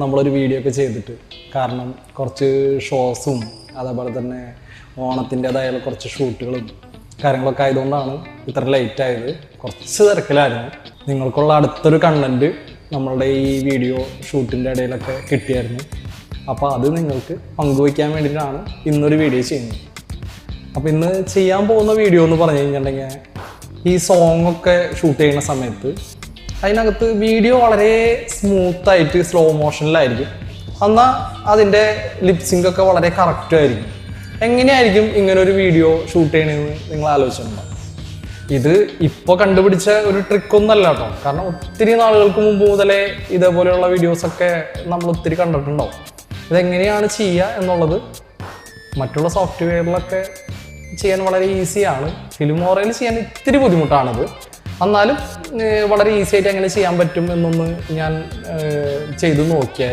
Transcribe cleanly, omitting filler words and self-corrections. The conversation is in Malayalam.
നമ്മളൊരു വീഡിയോ ഒക്കെ ചെയ്തിട്ട്. കാരണം കുറച്ച് ഷോസും അതേപോലെ തന്നെ ഓണത്തിൻ്റെതായ കുറച്ച് ഷൂട്ടുകളും കാര്യങ്ങളൊക്കെ ആയതുകൊണ്ടാണ് ഇത്ര ലേറ്റ് ആയത്. കുറച്ച് തിരക്കിലായിരുന്നു. നിങ്ങൾക്കുള്ള അടുത്തൊരു കണ്ടന്റ് നമ്മളുടെ ഈ വീഡിയോ ഷൂട്ടിൻ്റെ ഇടയിലൊക്കെ കിട്ടിയായിരുന്നു. അപ്പോൾ അത് നിങ്ങൾക്ക് പങ്കുവയ്ക്കാൻ വേണ്ടിയിട്ടാണ് ഇന്നൊരു വീഡിയോ ചെയ്യുന്നത്. അപ്പോൾ ഇന്ന് ചെയ്യാൻ പോകുന്ന വീഡിയോ എന്ന് പറഞ്ഞു കഴിഞ്ഞിട്ടുണ്ടെങ്കിൽ, ഈ സോങ്ങൊക്കെ ഷൂട്ട് ചെയ്യുന്ന സമയത്ത് അതിനകത്ത് വീഡിയോ വളരെ സ്മൂത്തായിട്ട് സ്ലോ മോഷനിലായിരിക്കും. എന്നാൽ അതിൻ്റെ ലിപ്സിങ്കൊക്കെ വളരെ കറക്റ്റുമായിരിക്കും. എങ്ങനെയായിരിക്കും ഇങ്ങനൊരു വീഡിയോ ഷൂട്ട് ചെയ്യണമെന്ന് നിങ്ങൾ ആലോചിച്ചിട്ടുണ്ടോ? ഇത് ഇപ്പോൾ കണ്ടുപിടിച്ച ഒരു ട്രിക്കൊന്നല്ല കേട്ടോ. കാരണം ഒത്തിരി നാളുകൾക്ക് മുമ്പ് മുതലേ ഇതേപോലെയുള്ള വീഡിയോസൊക്കെ നമ്മൾ ഒത്തിരി കണ്ടിട്ടുണ്ടാവും. ഇതെങ്ങനെയാണ് ചെയ്യുക എന്നുള്ളത് മറ്റുള്ള സോഫ്റ്റ്വെയറിലൊക്കെ ചെയ്യാൻ വളരെ ഈസിയാണ്. ഫിലിമോറയിൽ ചെയ്യാൻ ഇത്തിരി ബുദ്ധിമുട്ടാണത്. എന്നാലും വളരെ ഈസി ആയിട്ട് എങ്ങനെ ചെയ്യാൻ പറ്റും എന്നൊന്ന് ഞാൻ ചെയ്തു നോക്കിയാൽ